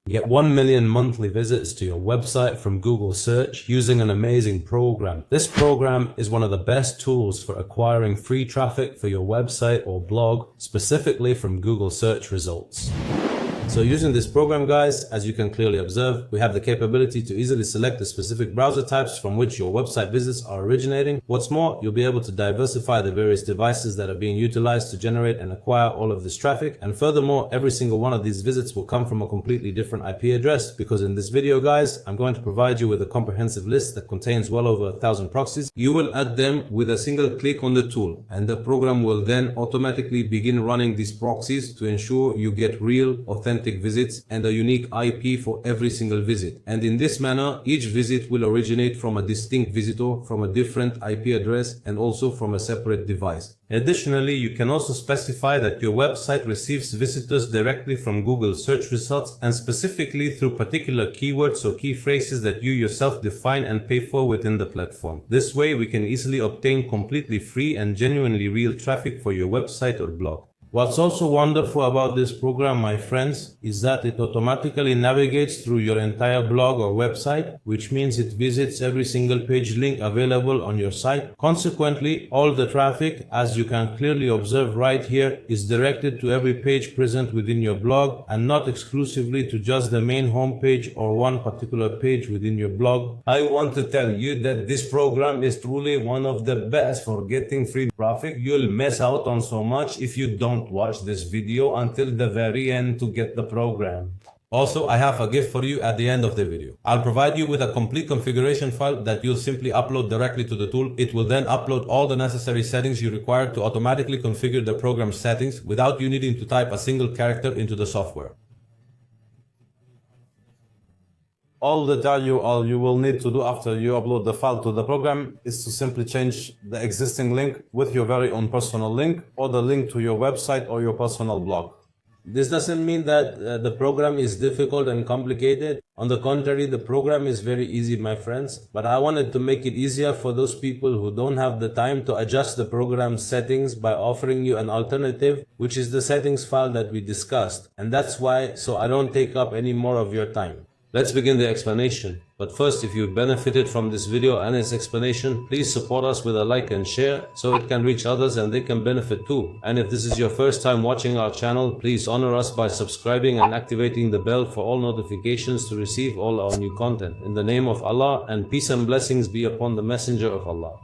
Get 1 million monthly visits to your website from Google search using an amazing program. This program is one of the best tools for acquiring free traffic for your website or blog, specifically from Google search results. So using this program, guys, as you can clearly observe, we have the capability to easily select the specific browser types from which your website visits are originating. What's more, you'll be able to diversify the various devices that are being utilized to generate and acquire all of this traffic. And furthermore, every single one of these visits will come from a completely different IP address, because in this video, guys, I'm going to provide you with a comprehensive list that contains well over 1,000 proxies. You will add them with a single click on the tool, and the program will then automatically begin running these proxies to ensure you get real, authentic visits and a unique IP for every single visit. And in this manner, each visit will originate from a distinct visitor, from a different IP address, and also from a separate device. Additionally, you can also specify that your website receives visitors directly from Google search results, and specifically through particular keywords or key phrases that you yourself define and pay for within the platform. This way, we can easily obtain completely free and genuinely real traffic for your website or blog. What's also wonderful about this program, my friends, is that it automatically navigates through your entire blog or website, which means it visits every single page link available on your site. Consequently, all the traffic, as you can clearly observe right here, is directed to every page present within your blog and not exclusively to just the main homepage or one particular page within your blog. I want to tell you that this program is truly one of the best for getting free traffic. You'll miss out on so much if you don't watch this video until the very end to get the program. Also, I have a gift for you at the end of the video. I'll provide you with a complete configuration file that you'll simply upload directly to the tool. It will then upload all the necessary settings you require to automatically configure the program settings without you needing to type a single character into the software. All you will need to do after you upload the file to the program is to simply change the existing link with your very own personal link, or the link to your website or your personal blog. This doesn't mean that the program is difficult and complicated. On the contrary, the program is very easy, my friends. But I wanted to make it easier for those people who don't have the time to adjust the program settings by offering you an alternative, which is the settings file that we discussed. And that's why, so I don't take up any more of your time. Let's begin the explanation. But first, if you benefited from this video and its explanation, please support us with a like and share so it can reach others and they can benefit too. And if this is your first time watching our channel, please honor us by subscribing and activating the bell for all notifications to receive all our new content. In the name of Allah, and peace and blessings be upon the messenger of Allah.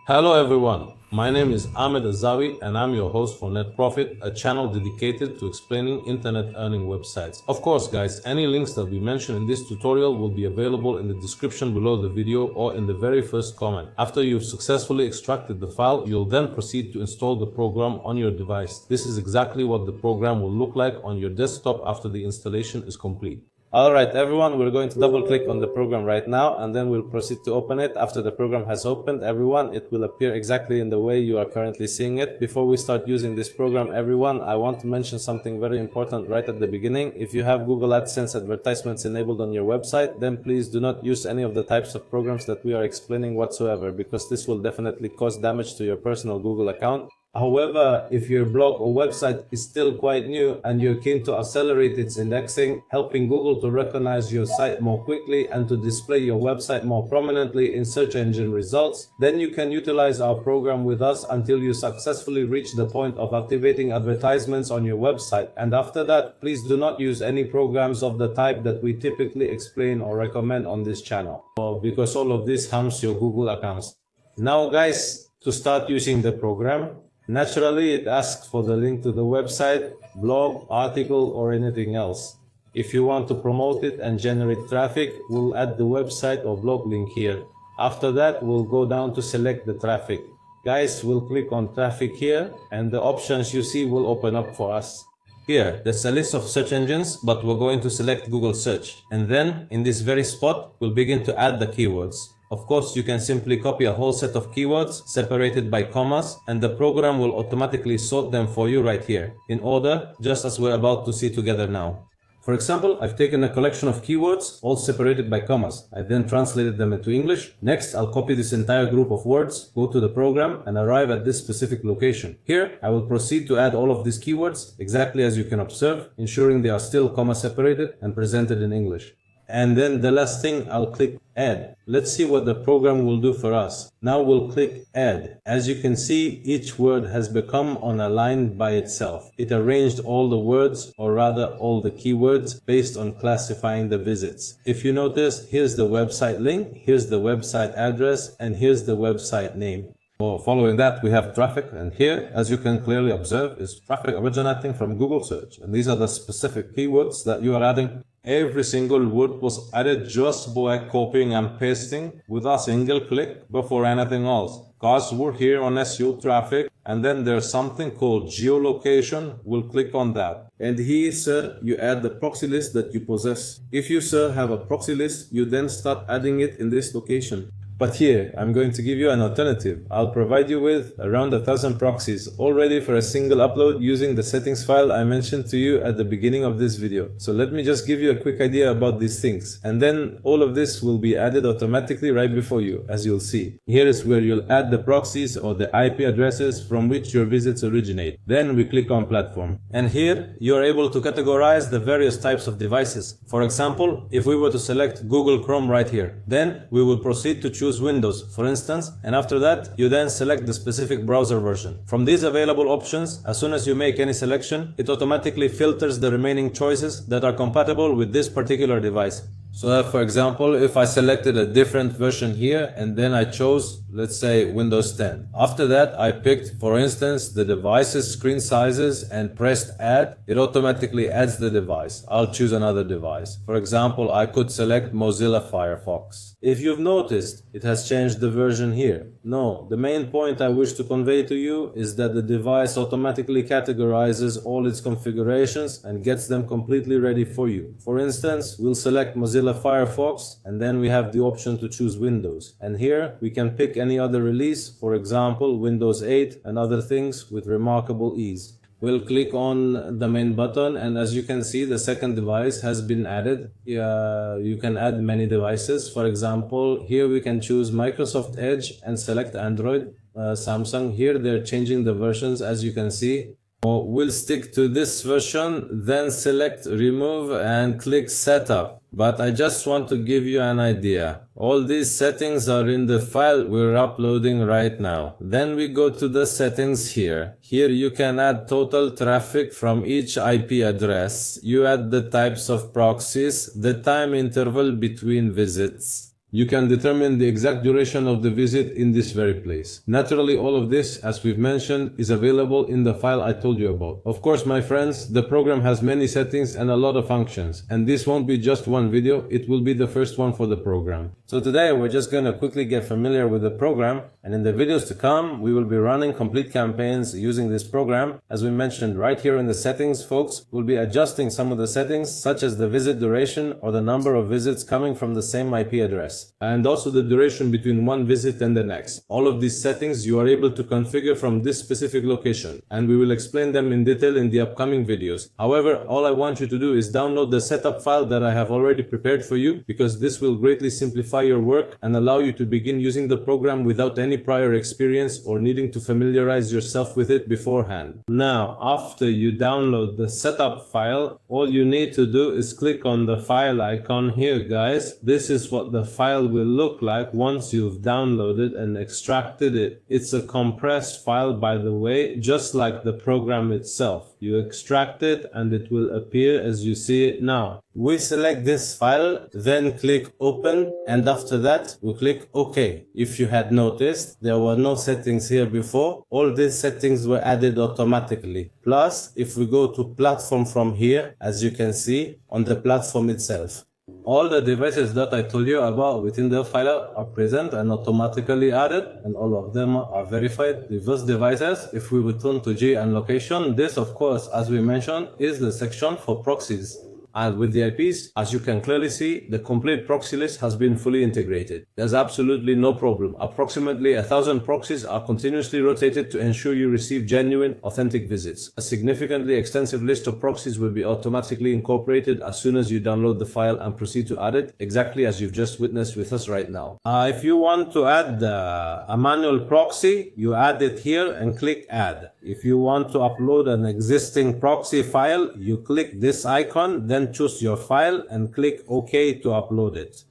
Hello everyone, my name is Ahmed Azawi and I'm your host for Net Profit, a channel dedicated to explaining internet earning websites. Of course guys, any links that we mention in this tutorial will be available in the description below the video or in the very first comment. After you've successfully extracted the file, you'll then proceed to install the program on your device. This is exactly what the program will look like on your desktop after the installation is complete. Alright everyone, we're going to double click on the program right now and then we'll proceed to open it. After the program has opened, everyone, it will appear exactly in the way you are currently seeing it. Before we start using this program, everyone, I want to mention something very important right at the beginning. If you have Google AdSense advertisements enabled on your website, then please do not use any of the types of programs that we are explaining whatsoever, because this will definitely cause damage to your personal Google account. However, if your blog or website is still quite new and you're keen to accelerate its indexing, helping Google to recognize your site more quickly and to display your website more prominently in search engine results, then you can utilize our program with us until you successfully reach the point of activating advertisements on your website. And after that, please do not use any programs of the type that we typically explain or recommend on this channel, because all of this harms your Google accounts. Now guys, to start using the program, naturally, it asks for the link to the website, blog, article, or anything else. If you want to promote it and generate traffic, we'll add the website or blog link here. After that, we'll go down to select the traffic. Guys, we'll click on traffic here, and the options you see will open up for us. Here, there's a list of search engines, but we're going to select Google Search. And then, in this very spot, we'll begin to add the keywords. Of course, you can simply copy a whole set of keywords separated by commas, and the program will automatically sort them for you right here, in order, just as we're about to see together now. For example, I've taken a collection of keywords, all separated by commas. I then translated them into English. Next, I'll copy this entire group of words, go to the program, and arrive at this specific location. Here, I will proceed to add all of these keywords, exactly as you can observe, ensuring they are still comma separated and presented in English. And then the last thing, I'll click Add. Let's see what the program will do for us. Now we'll click Add. As you can see, each word has become on a line by itself. It arranged all the words, or rather all the keywords, based on classifying the visits. If you notice, here's the website link, here's the website address, and here's the website name. Following that, we have traffic, and here, as you can clearly observe, is traffic originating from Google search. And these are the specific keywords that you are adding. Every single word was added just by copying and pasting with a single click before anything else. Guys, we're here on SEO traffic, and then there's something called geolocation. We'll click on that. And here, sir, you add the proxy list that you possess. If you, sir, have a proxy list, you then start adding it in this location. But here, I'm going to give you an alternative. I'll provide you with around 1,000 proxies, all ready for a single upload using the settings file I mentioned to you at the beginning of this video. So let me just give you a quick idea about these things. And then all of this will be added automatically right before you, as you'll see. Here is where you'll add the proxies or the IP addresses from which your visits originate. Then we click on platform. And here, you are able to categorize the various types of devices. For example, if we were to select Google Chrome right here, then we will proceed to choose Windows, for instance, and after that, you then select the specific browser version. From these available options, as soon as you make any selection, it automatically filters the remaining choices that are compatible with this particular device. So for example, if I selected a different version here and then I chose, let's say, Windows 10. After that, I picked, for instance, the device's screen sizes and pressed add. It automatically adds the device. I'll choose another device. For example, I could select Mozilla Firefox. If you've noticed, it has changed the version here. No, the main point I wish to convey to you is that the device automatically categorizes all its configurations and gets them completely ready for you. For instance, we'll select Mozilla Firefox, and then we have the option to choose Windows. And here we can pick any other release, for example Windows 8 and other things with remarkable ease. We'll click on the main button, and as you can see, the second device has been added. You can add many devices. For example, here we can choose Microsoft Edge and select Android. Samsung, here they're changing the versions, as you can see. We'll stick to this version, then select remove and click setup. But I just want to give you an idea. All these settings are in the file we're uploading right now. Then we go to the settings here. Here you can add total traffic from each IP address. You add the types of proxies, the time interval between visits. You can determine the exact duration of the visit in this very place. Naturally, all of this, as we've mentioned, is available in the file I told you about. Of course, my friends, the program has many settings and a lot of functions. And this won't be just one video, it will be the first one for the program. So today, we're just going to quickly get familiar with the program. And in the videos to come, we will be running complete campaigns using this program. As we mentioned right here in the settings, folks, we'll be adjusting some of the settings, such as the visit duration or the number of visits coming from the same IP address. And also the duration between one visit and the next. All of these settings you are able to configure from this specific location, and we will explain them in detail in the upcoming videos. However, all I want you to do is download the setup file that I have already prepared for you, because this will greatly simplify your work and allow you to begin using the program without any prior experience or needing to familiarize yourself with it beforehand. Now, after you download the setup file, all you need to do is click on the file icon here, guys. This is what the file will look like once you've downloaded and extracted it. It's a compressed file, by the way, just like the program itself. You extract it and it will appear as you see it now. We select this file, then click open, and after that we click OK. If you had noticed, there were no settings here before. All these settings were added automatically. Plus, if we go to platform from here, as you can see on the platform itself, all the devices that I told you about within the file are present and automatically added, and all of them are verified diverse devices. If we return to G and location, this of course, as we mentioned, is the section for proxies. And with the IPs, as you can clearly see, the complete proxy list has been fully integrated. There's absolutely no problem. Approximately 1,000 proxies are continuously rotated to ensure you receive genuine, authentic visits. A significantly extensive list of proxies will be automatically incorporated as soon as you download the file and proceed to add it, exactly as you've just witnessed with us right now. If you want to add a manual proxy, you add it here and click add. If you want to upload an existing proxy file, you click this icon, then choose your file and click OK to upload it.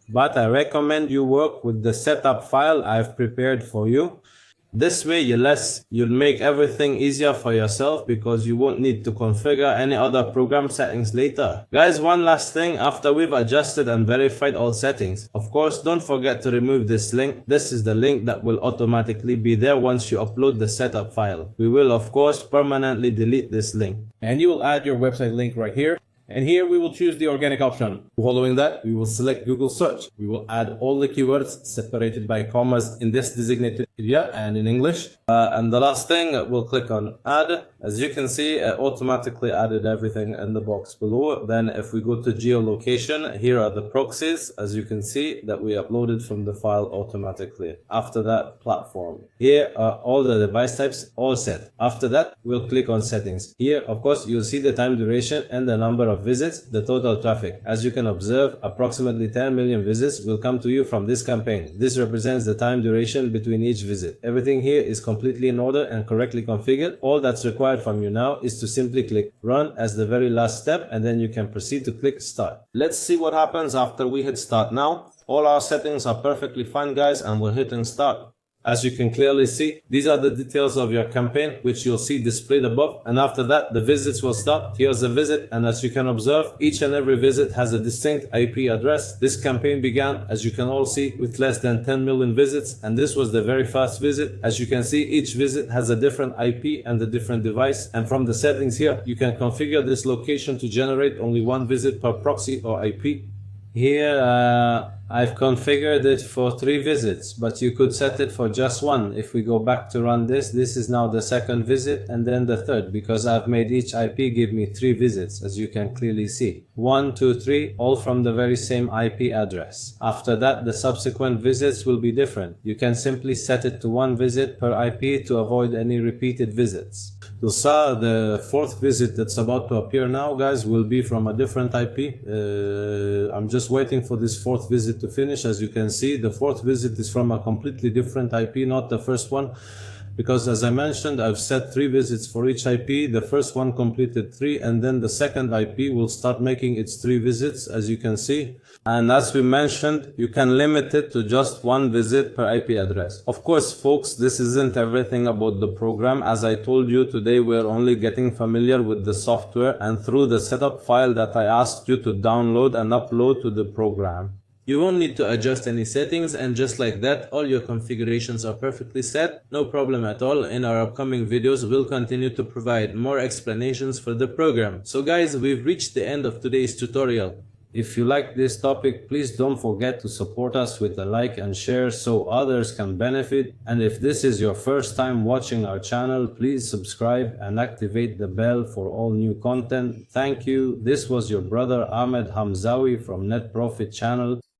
But I recommend you work with the setup file I've prepared for you. This way you'll make everything easier for yourself because you won't need to configure any other program settings later. Guys, one last thing, after we've adjusted and verified all settings, of course, don't forget to remove this link. This is the link that will automatically be there once you upload the setup file. We will, of course, permanently delete this link. And you will add your website link right here. And here we will choose the organic option. Following that, we will select Google Search. We will add all the keywords separated by commas in this designated area and in English. And the last thing, we'll click on Add. As you can see, it automatically added everything in the box below. Then if we go to geolocation, here are the proxies, as you can see, that we uploaded from the file automatically. After that, platform. Here are all the device types, all set. After that, we'll click on settings. Here, of course, you'll see the time duration and the number of visits, the total traffic. As you can observe, approximately 10 million visits will come to you from this campaign. This represents the time duration between each visit. Everything here is completely in order and correctly configured. All that's required from you now is to simply click run as the very last step, and then you can proceed to click start. Let's see what happens after we hit start now. All our settings are perfectly fine, guys, and we're hitting start. As you can clearly see, these are the details of your campaign, which you'll see displayed above. And after that, the visits will start. Here's a visit. And as you can observe, each and every visit has a distinct IP address. This campaign began, as you can all see, with less than 10 million visits. And this was the very first visit. As you can see, each visit has a different IP and a different device. And from the settings here, you can configure this location to generate only one visit per proxy or IP. Here, I've configured it for 3 visits, but you could set it for just 1. If we go back to run this is now the second visit and then the third, because I've made each IP give me 3 visits, as you can clearly see. 1, 2, 3, all from the very same IP address. After that, the subsequent visits will be different. You can simply set it to 1 visit per IP to avoid any repeated visits. So the 4th visit that's about to appear now, guys, will be from a different IP. I'm just waiting for this 4th visit to finish. As you can see, the 4th visit is from a completely different IP, not the first one, because as I mentioned, I've set 3 visits for each IP. The first one completed 3, and then the second IP will start making its 3 visits, as you can see. And as we mentioned, you can limit it to just 1 visit per IP address. Of course, folks, this isn't everything about the program. As I told you, today we're only getting familiar with the software and through the setup file that I asked you to download and upload to the program. You won't need to adjust any settings, and just like that, all your configurations are perfectly set. No problem at all. In our upcoming videos, we'll continue to provide more explanations for the program. So guys, we've reached the end of today's tutorial. If you like this topic, please don't forget to support us with a like and share so others can benefit. And if this is your first time watching our channel, please subscribe and activate the bell for all new content. Thank you. This was your brother Ahmed Hamzawi from Net Profit channel.